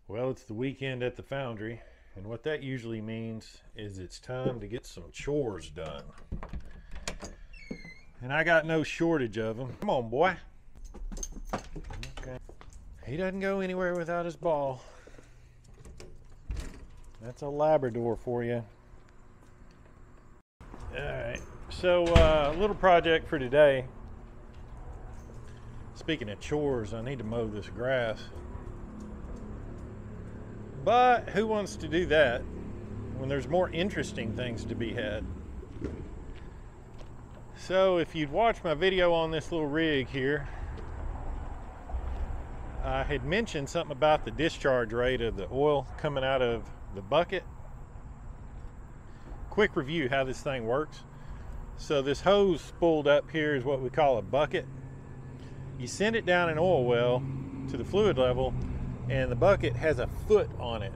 Well, it's the weekend at the foundry, and what that usually means is it's time to get some chores done. And I got no shortage of them. Come on, boy. Okay. He doesn't go anywhere without his ball. That's a Labrador for you. Alright, so a little project for today. Speaking of chores, I need to mow this grass. But who wants to do that when there's more interesting things to be had? So if you'd watched my video on this little rig here, I had mentioned something about the discharge rate of the oil coming out of the bucket. Quick review how this thing works. So this hose spooled up here is what we call a bucket. You send it down an oil well to the fluid level, and the bucket has a foot on it,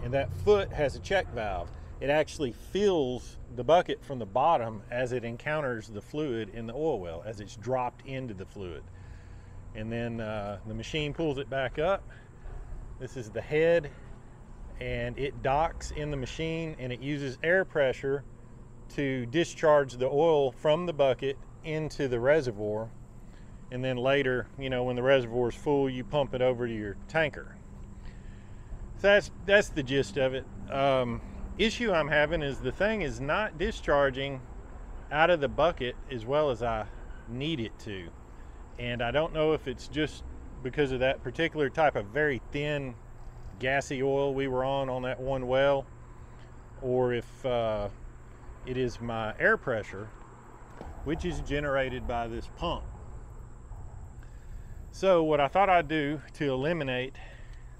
and that foot has a check valve. It actually fills the bucket from the bottom as it encounters the fluid in the oil well, as it's dropped into the fluid. And then the machine pulls it back up. This is the head, and it docks in the machine, and it uses air pressure to discharge the oil from the bucket into the reservoir. And then later, you know, when the reservoir is full, you pump it over to your tanker. So that's the gist of it. Issue I'm having is the thing is not discharging out of the bucket as well as I need it to. And I don't know if it's just because of that particular type of very thin gassy oil we were on that one well, or if it is my air pressure, which is generated by this pump. So what I thought I'd do to eliminate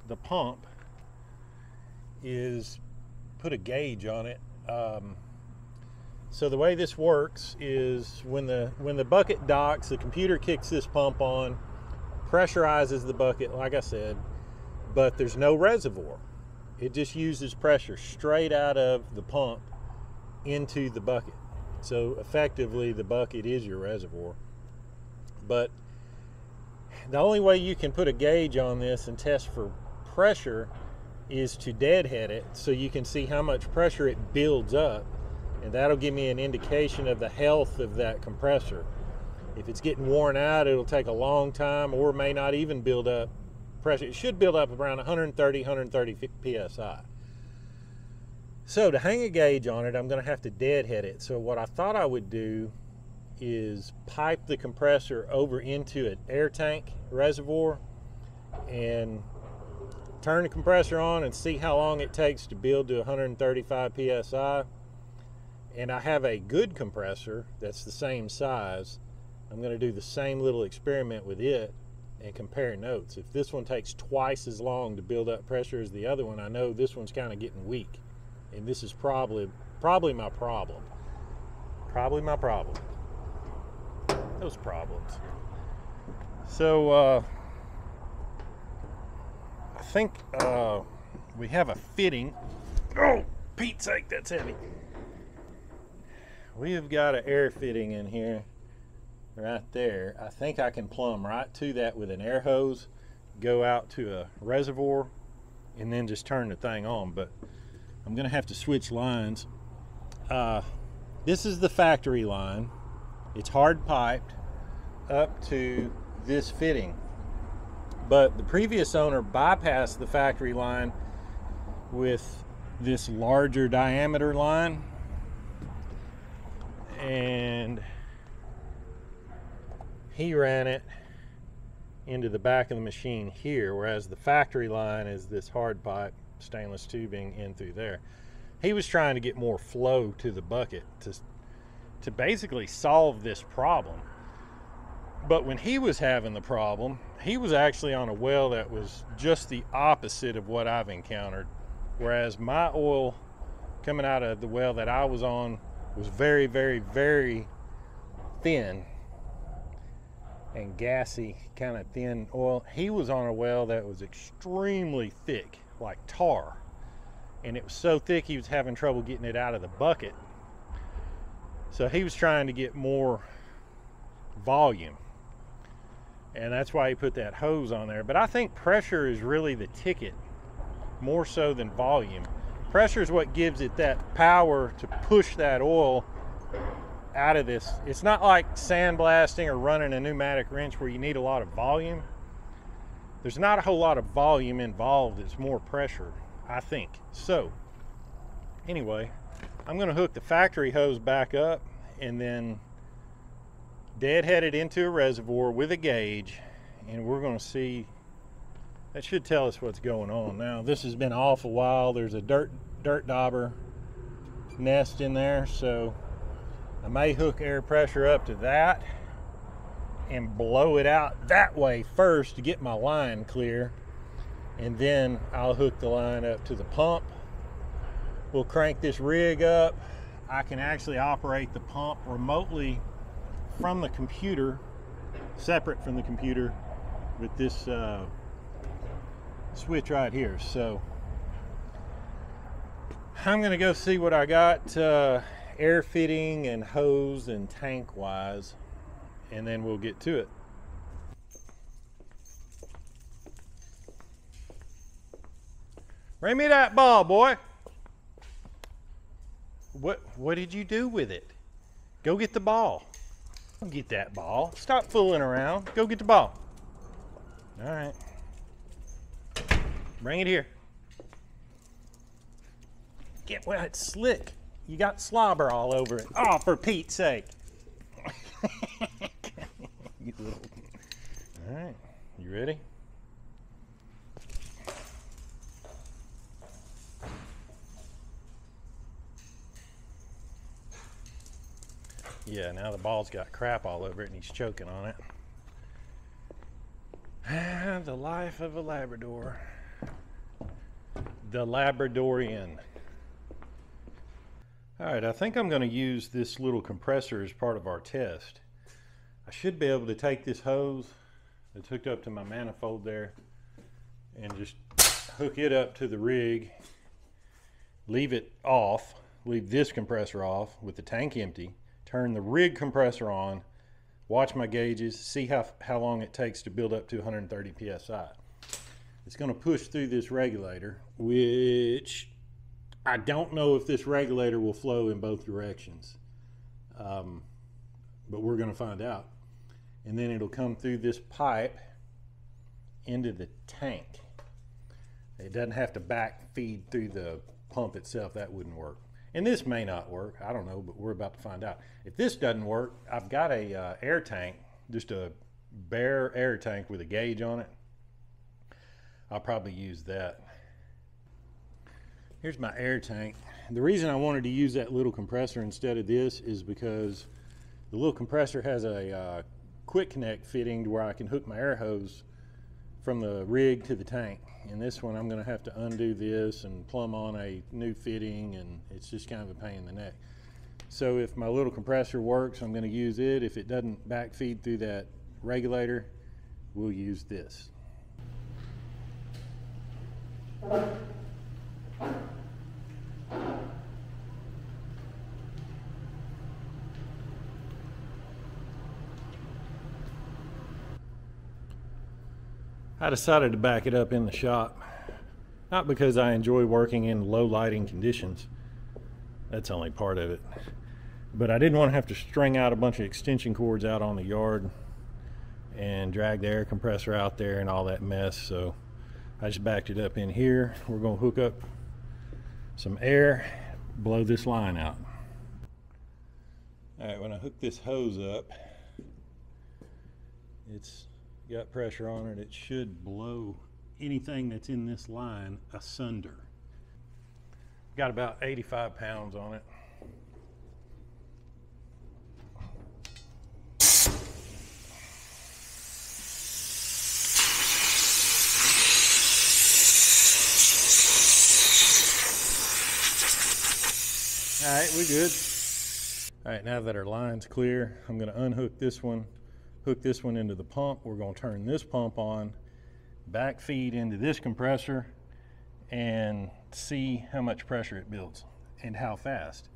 the pump is put a gauge on it. So the way this works is when the bucket docks, the computer kicks this pump on, pressurizes the bucket, like I said, but there's no reservoir. It just uses pressure straight out of the pump into the bucket. So effectively the bucket is your reservoir. But the only way you can put a gauge on this and test for pressure is to deadhead it so you can see how much pressure it builds up, and that'll give me an indication of the health of that compressor. If it's getting worn out, it'll take a long time or may not even build up pressure. It should build up around 130 psi. So to hang a gauge on it, I'm going to have to deadhead it. So what I thought I would do is pipe the compressor over into an air tank reservoir and turn the compressor on and see how long it takes to build to 135 psi. And I have a good compressor that's the same size. I'm going to do the same little experiment with it and compare notes. If this one takes twice as long to build up pressure as the other one, I know this one's kind of getting weak, and this is probably my problem. Probably my problem. Those problems. So I think we have a fitting. Oh, Pete's sake, that's heavy. We have got an air fitting in here right there. I think I can plumb right to that with an air hose, go out to a reservoir, and then just turn the thing on. But I'm gonna have to switch lines. This is the factory line. It's hard piped up to this fitting, but the previous owner bypassed the factory line with this larger diameter line, and he ran it into the back of the machine here, whereas the factory line is this hard pipe stainless tubing in through there. He was trying to get more flow to the bucket to basically solve this problem. But when he was having the problem, he was actually on a well that was just the opposite of what I've encountered. Whereas my oil coming out of the well that I was on was very, very, very thin and gassy, kind of thin oil. He was on a well that was extremely thick, like tar. And it was so thick he was having trouble getting it out of the bucket. So he was trying to get more volume. And that's why he put that hose on there. But I think pressure is really the ticket more so than volume. Pressure is what gives it that power to push that oil out of this. It's not like sandblasting or running a pneumatic wrench where you need a lot of volume. There's not a whole lot of volume involved. It's more pressure, I think. So anyway, I'm going to hook the factory hose back up and then deadhead it into a reservoir with a gauge, and we're going to see. That should tell us what's going on. Now, this has been off a while. There's a dirt dauber nest in there, so I may hook air pressure up to that and blow it out that way first to get my line clear, and then I'll hook the line up to the pump. We'll crank this rig up. I can actually operate the pump remotely from the computer, separate from the computer, with this switch right here. So I'm gonna go see what I got air fitting and hose and tank wise, and then we'll get to it. Bring me that ball, boy. What did you do with it? Go get the ball. Go get that ball. Stop fooling around. Go get the ball. All right. Bring it here. Get, well, it's slick. You got slobber all over it. Oh, for Pete's sake. You little... All right, you ready? Yeah, now the ball's got crap all over it and he's choking on it. The life of a Labrador. The Labradorian. All right, I think I'm going to use this little compressor as part of our test. I should be able to take this hose that's hooked up to my manifold there and just hook it up to the rig, leave it off, leave this compressor off with the tank empty, turn the rig compressor on, watch my gauges, see how long it takes to build up to 130 psi. It's going to push through this regulator, which I don't know if this regulator will flow in both directions, but we're going to find out. And then it'll come through this pipe into the tank. It doesn't have to back feed through the pump itself. That wouldn't work. And this may not work. I don't know, but we're about to find out. If this doesn't work, I've got a air tank, just a bare air tank with a gauge on it. I'll probably use that. Here's my air tank. The reason I wanted to use that little compressor instead of this is because the little compressor has a quick connect fitting to where I can hook my air hose from the rig to the tank. And this one I'm going to have to undo this and plumb on a new fitting, and it's just kind of a pain in the neck. So if my little compressor works, I'm going to use it. If it doesn't back feed through that regulator, we'll use this. I decided to back it up in the shop, not because I enjoy working in low lighting conditions. That's only part of it. But I didn't want to have to string out a bunch of extension cords out on the yard and drag the air compressor out there and all that mess, so I just backed it up in here. We're going to hook up some air, blow this line out. All right, when I hook this hose up, it's got pressure on it. It should blow anything that's in this line asunder. Got about 85 pounds on it. All right, we good. All right, now that our line's clear, I'm going to unhook this one, hook this one into the pump. We're going to turn this pump on, back feed into this compressor, and see how much pressure it builds and how fast.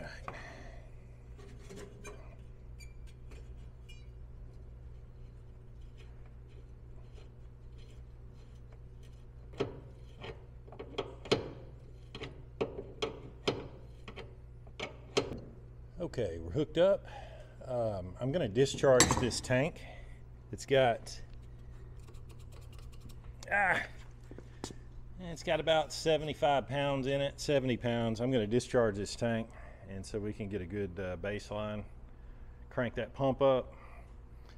right. Okay, we're hooked up. I'm going to discharge this tank. It's got about 75 pounds in it, 70 pounds. I'm going to discharge this tank, and so we can get a good baseline. Crank that pump up,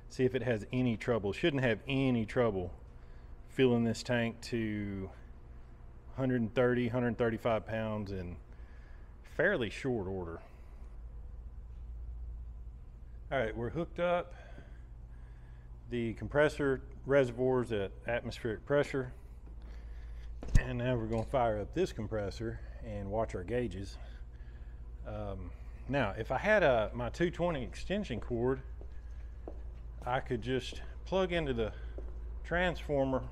see if it has any trouble. Shouldn't have any trouble filling this tank to 130, 135 pounds in fairly short order. All right, we're hooked up. The compressor reservoir's at atmospheric pressure. And now we're going to fire up this compressor and watch our gauges. Now, if I had my 220 extension cord, I could just plug into the transformer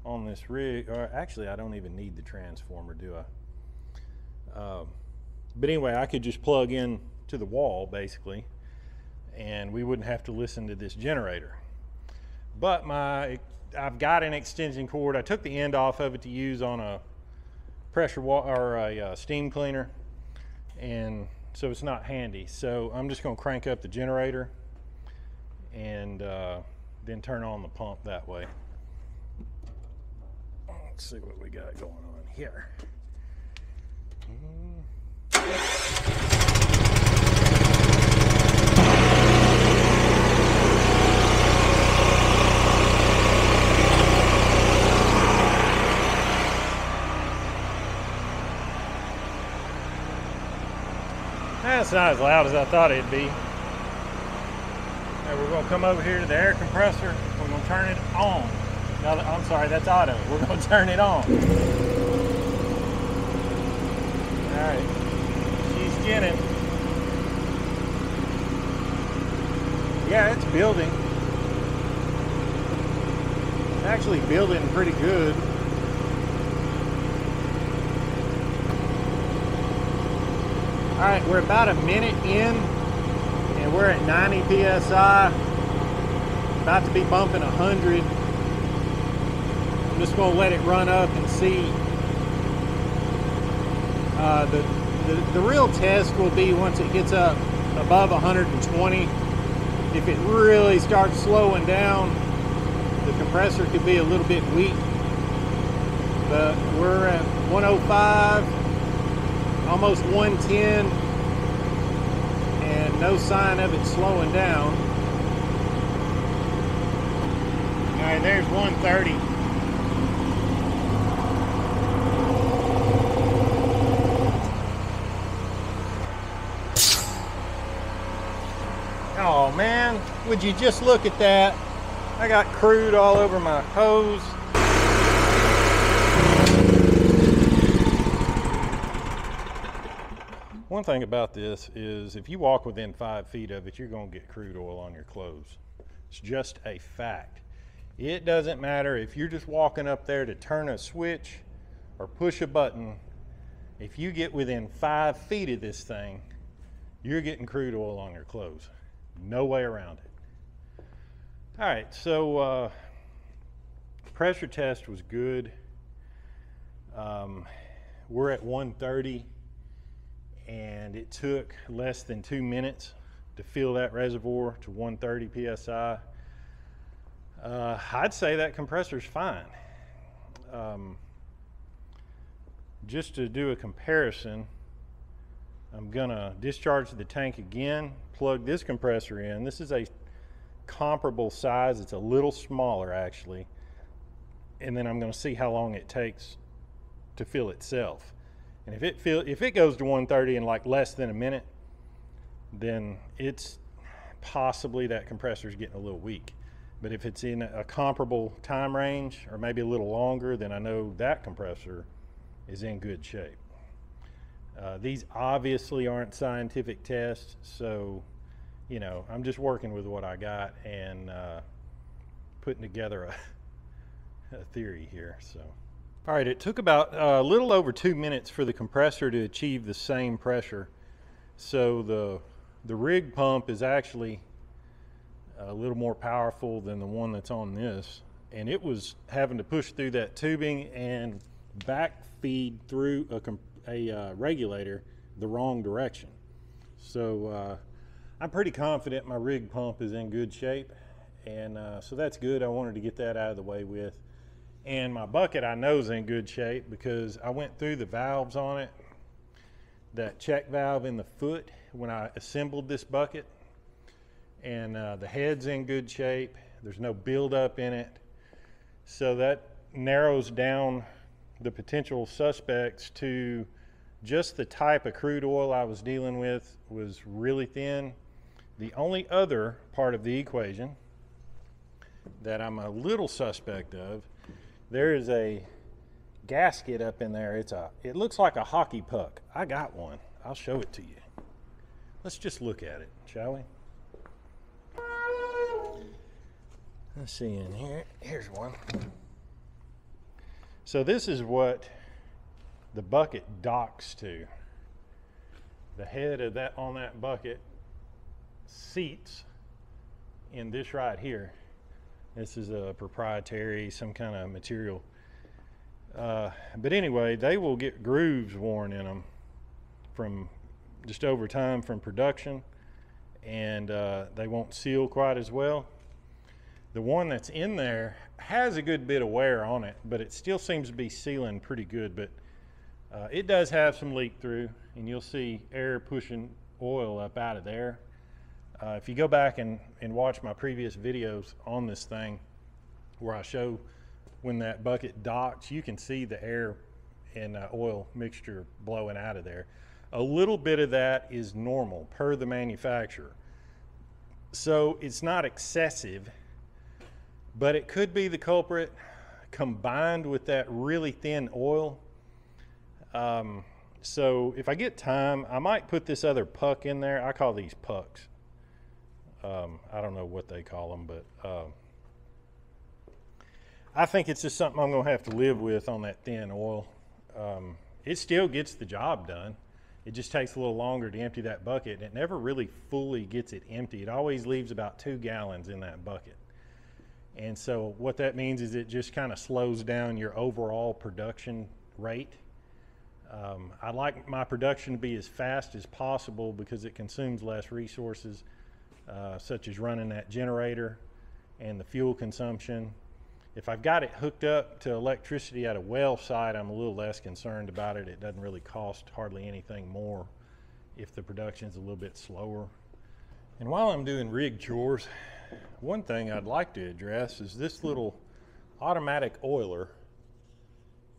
on this rig. Or actually, I don't even need the transformer, do I? But anyway, I could just plug in to the wall, basically, and we wouldn't have to listen to this generator. But I've got an extension cord. I took the end off of it to use on a pressure or a steam cleaner, and so it's not handy. So I'm just going to crank up the generator and then turn on the pump that way. Let's see what we got going on here. That's not as loud as I thought it'd be. Now we're going to come over here to the air compressor. We're going to turn it on. No, I'm sorry, that's auto. We're going to turn it on. All right, she's skinning. Yeah, it's building. It's actually building pretty good. All right, we're about a minute in, and we're at 90 psi. About to be bumping 100. I'm just going to let it run up and see. The real test will be once it gets up above 120. If it really starts slowing down, the compressor could be a little bit weak. But we're at 105. Almost 110, and no sign of it slowing down. All right, there's 130. Oh man, would you just look at that? I got crude all over my hose. One thing about this is if you walk within 5 feet of it, you're going to get crude oil on your clothes. It's just a fact. It doesn't matter if you're just walking up there to turn a switch or push a button. If you get within 5 feet of this thing, you're getting crude oil on your clothes. No way around it. All right, so pressure test was good. We're at 130. And it took less than 2 minutes to fill that reservoir to 130 psi. I'd say that compressor's fine. Just to do a comparison, I'm gonna discharge the tank again, plug this compressor in. This is a comparable size. It's a little smaller actually. And then I'm gonna see how long it takes to fill itself. And if it goes to 130 in like less than a minute, then it's possibly that compressor's getting a little weak. But if it's in a comparable time range or maybe a little longer, then I know that compressor is in good shape. These obviously aren't scientific tests, so you know, I'm just working with what I got and putting together a theory here. So. All right, it took about a little over 2 minutes for the compressor to achieve the same pressure So the rig pump is actually a little more powerful than the one that's on this, and it was having to push through that tubing and back feed through a regulator the wrong direction. So I'm pretty confident my rig pump is in good shape, and so that's good. I wanted to get that out of the way with. And my bucket I know is in good shape because I went through the valves on it, that check valve in the foot when I assembled this bucket, and the head's in good shape. There's no buildup in it, so that narrows down the potential suspects to just the type of crude oil I was dealing with was really thin. The only other part of the equation that I'm a little suspect of, there is a gasket up in there. It looks like a hockey puck. I got one. I'll show it to you. Let's just look at it, shall we? Let's see in here. Here's one. So this is what the bucket docks to. The head of that on that bucket seats in this right here. This is a proprietary, some kind of material. But anyway, they will get grooves worn in them from just over time from production, and they won't seal quite as well. The one that's in there has a good bit of wear on it, but it still seems to be sealing pretty good. But it does have some leak through, and you'll see air pushing oil up out of there. If you go back and watch my previous videos on this thing where I show when that bucket docks, you can see the air and oil mixture blowing out of there. A little bit of that is normal per the manufacturer. So it's not excessive, but it could be the culprit combined with that really thin oil. So if I get time, I might put this other puck in there. I call these pucks. I don't know what they call them, but I think it's just something I'm going to have to live with on that thin oil. It still gets the job done. It just takes a little longer to empty that bucket, and it never really fully gets it empty. It always leaves about 2 gallons in that bucket. And so what that means is it just kind of slows down your overall production rate. I like my production to be as fast as possible because it consumes less resources, such as running that generator and the fuel consumption. If I've got it hooked up to electricity at a well site, I'm a little less concerned about it. It doesn't really cost hardly anything more if the production's a little bit slower. And while I'm doing rig chores, one thing I'd like to address is this little automatic oiler.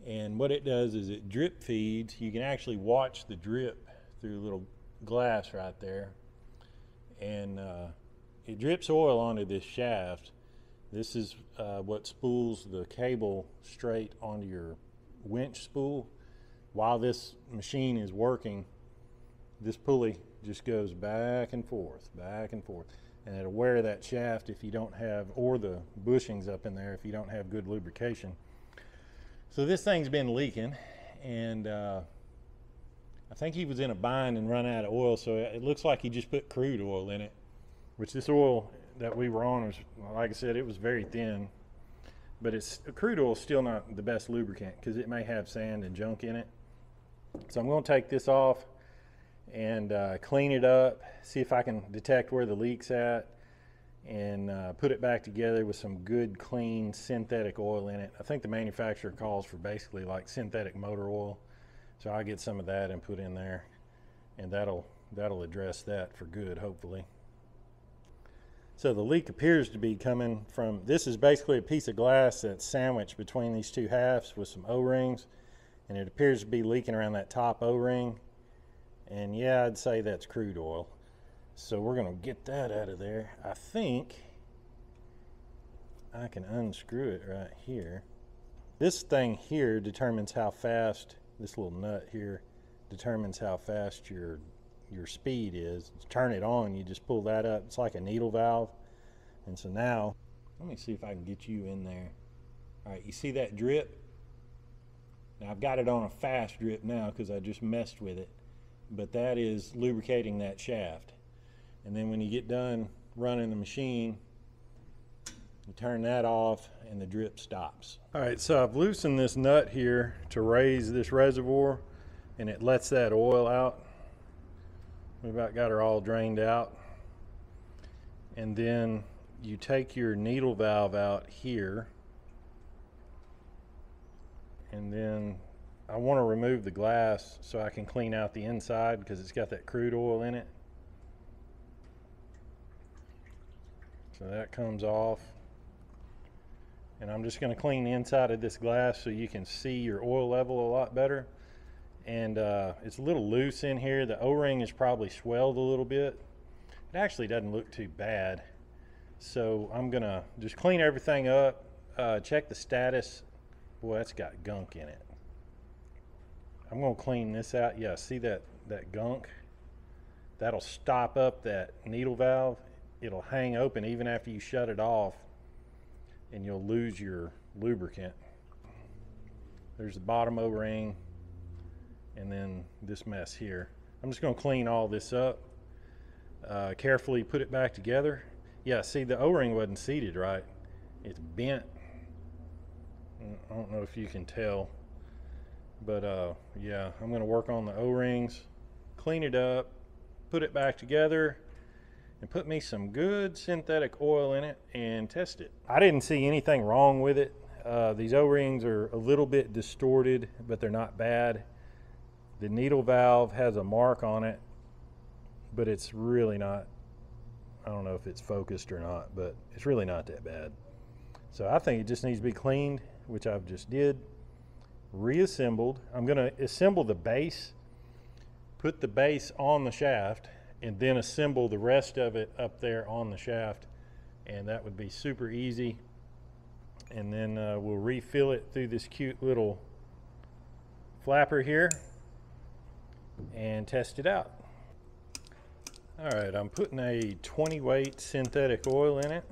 And what it does is it drip feeds. You can actually watch the drip through a little glass right there. And it drips oil onto this shaft. This is what spools the cable straight onto your winch spool. While this machine is working, this pulley just goes back and forth, and it'll wear that shaft if you don't have, or the bushings up in there if you don't have good lubrication. So this thing's been leaking, and I think he was in a bind and run out of oil, so it looks like he just put crude oil in it, which this oil that we were on was, like I said, it was very thin, but crude oil is still not the best lubricant because it may have sand and junk in it. So I'm going to take this off and clean it up, see if I can detect where the leak's at, and put it back together with some good clean synthetic oil in it. I think the manufacturer calls for basically like synthetic motor oil, so I'll get some of that and put in there, and that'll address that for good, hopefully. So the leak appears to be coming from, this is basically a piece of glass that's sandwiched between these two halves with some O-rings, and it appears to be leaking around that top O-ring. And yeah, I'd say that's crude oil. So we're going to get that out of there. I think I can unscrew it right here. This thing here determines how fast, this little nut here determines how fast your speed is. To turn it on, you just pull that up. It's like a needle valve. And so now, let me see if I can get you in there. All right, you see that drip? Now I've got it on a fast drip now because I just messed with it. but that is lubricating that shaft. And then when you get done running the machine, you turn that off and the drip stops. All right, so I've loosened this nut here to raise this reservoir, and it lets that oil out. We've about got her all drained out. And then you take your needle valve out here, and then I want to remove the glass so I can clean out the inside because it's got that crude oil in it. So that comes off. And I'm just going to clean the inside of this glass so you can see your oil level a lot better. And it's a little loose in here. The O-ring is probably swelled a little bit. It actually doesn't look too bad. So I'm going to just clean everything up, check the status. Boy, that's got gunk in it. I'm going to clean this out. Yeah, see that gunk? That'll stop up that needle valve. It'll hang open even after you shut it off, and you'll lose your lubricant. There's the bottom O-ring, and then this mess here. I'm just going to clean all this up, carefully put it back together. Yeah, see, the O-ring wasn't seated right. It's bent. I don't know if you can tell, but yeah, I'm going to work on the O-rings, clean it up, put it back together, and put me some good synthetic oil in it and test it. I didn't see anything wrong with it. These O-rings are a little bit distorted, but they're not bad. The needle valve has a mark on it, but it's really not, I don't know if it's focused or not, but it's really not that bad. So I think it just needs to be cleaned, which I've just did, reassembled. I'm going to assemble the base, put the base on the shaft, and then assemble the rest of it up there on the shaft, and that would be super easy. And then we'll refill it through this cute little flapper here and test it out. All right, I'm putting a 20 weight synthetic oil in it.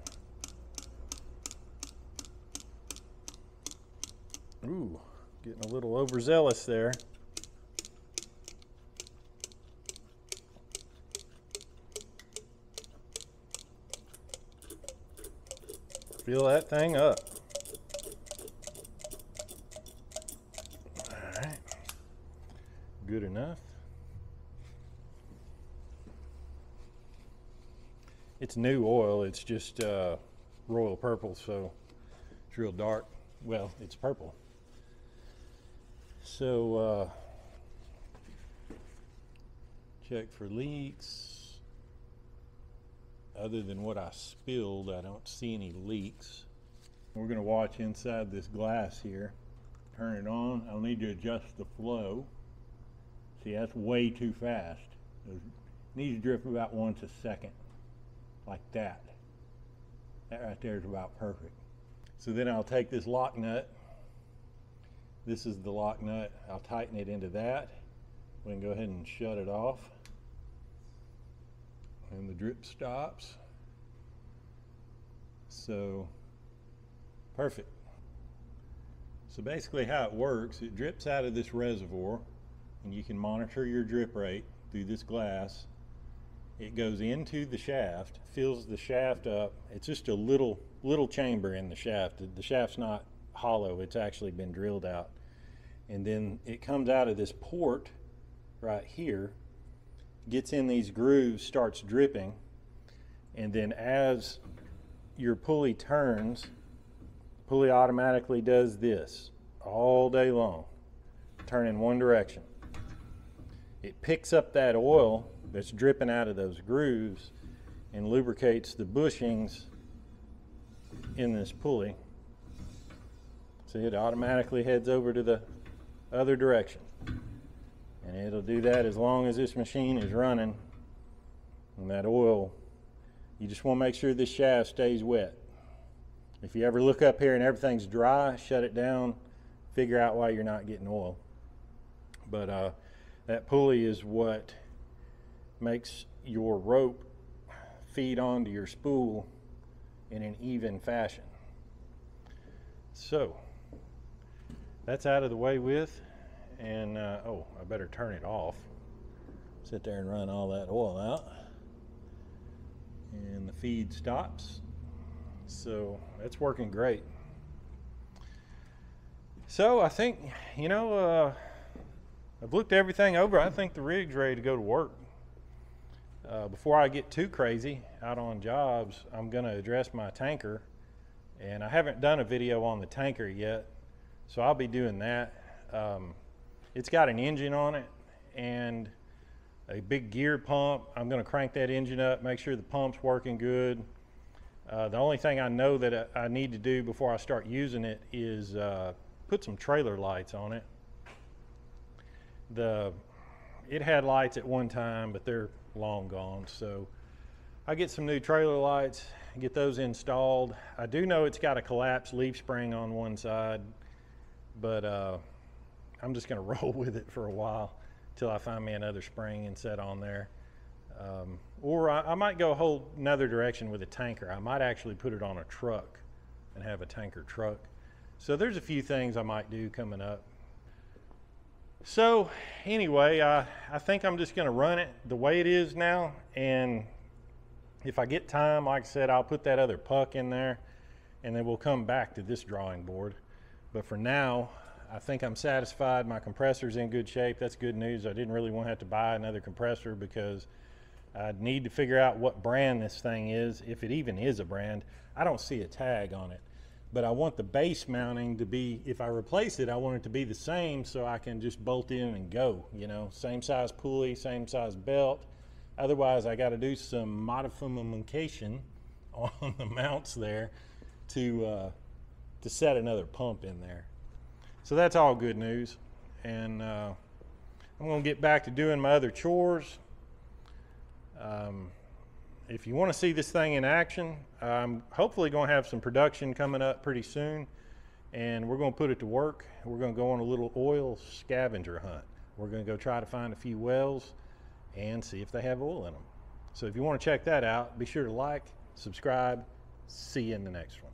Ooh, getting a little overzealous there. Fill that thing up. All right, good enough. It's new oil, it's just royal purple, so it's real dark. Well, it's purple. So check for leaks. Other than what I spilled, I don't see any leaks. We're going to watch inside this glass here. Turn it on. I'll need to adjust the flow. See, that's way too fast. It needs to drip about once a second, like that. That right there is about perfect. So then I'll take this lock nut. This is the lock nut. I'll tighten it into that. We can go ahead and shut it off. And the drip stops. So, perfect. So basically how it works, it drips out of this reservoir, and you can monitor your drip rate through this glass. It goes into the shaft, fills the shaft up. It's just a little chamber in the shaft. The shaft's not hollow, it's actually been drilled out. And then it comes out of this port right here, gets in these grooves, starts dripping, and then as your pulley turns, the pulley automatically does this all day long, turn in one direction. It picks up that oil that's dripping out of those grooves and lubricates the bushings in this pulley. So it automatically heads over to the other direction. And it'll do that as long as this machine is running. And that oil, you just want to make sure this shaft stays wet. If you ever look up here and everything's dry, shut it down, figure out why you're not getting oil. But that pulley is what makes your rope feed onto your spool in an even fashion. So that's out of the way with. And oh, I better turn it off. sit there and run all that oil out, and the feed stops. So that's working great. So I think, you know, I've looked everything over. I think the rig's ready to go to work. Before I get too crazy out on jobs, I'm going to address my tanker, and I haven't done a video on the tanker yet, so I'll be doing that. It's got an engine on it and a big gear pump. I'm going to crank that engine up, make sure the pump's working good. The only thing I know that I need to do before I start using it is put some trailer lights on it. It had lights at one time, but they're long gone, so I get some new trailer lights, get those installed. I do know it's got a collapsed leaf spring on one side, but I'm just going to roll with it for a while till I find me another spring and set on there. Or I might go a whole another direction with a tanker. I might actually put it on a truck and have a tanker truck. So there's a few things I might do coming up. So anyway, I think I'm just going to run it the way it is now, and if I get time, like I said, I'll put that other puck in there, and then we'll come back to this drawing board. But for now, I think I'm satisfied. My compressor's in good shape. That's good news. I didn't really want to have to buy another compressor because I'd need to figure out what brand this thing is, if it even is a brand. I don't see a tag on it. But I want the base mounting to be, if I replace it, I want it to be the same so I can just bolt in and go, you know, same size pulley, same size belt. Otherwise, I got to do some modification on the mounts there to set another pump in there. So that's all good news. And I'm going to get back to doing my other chores. If you want to see this thing in action, I'm hopefully going to have some production coming up pretty soon, and we're going to put it to work. We're going to go on a little oil scavenger hunt. We're going to go try to find a few wells and see if they have oil in them. So if you want to check that out, be sure to like, subscribe. See you in the next one.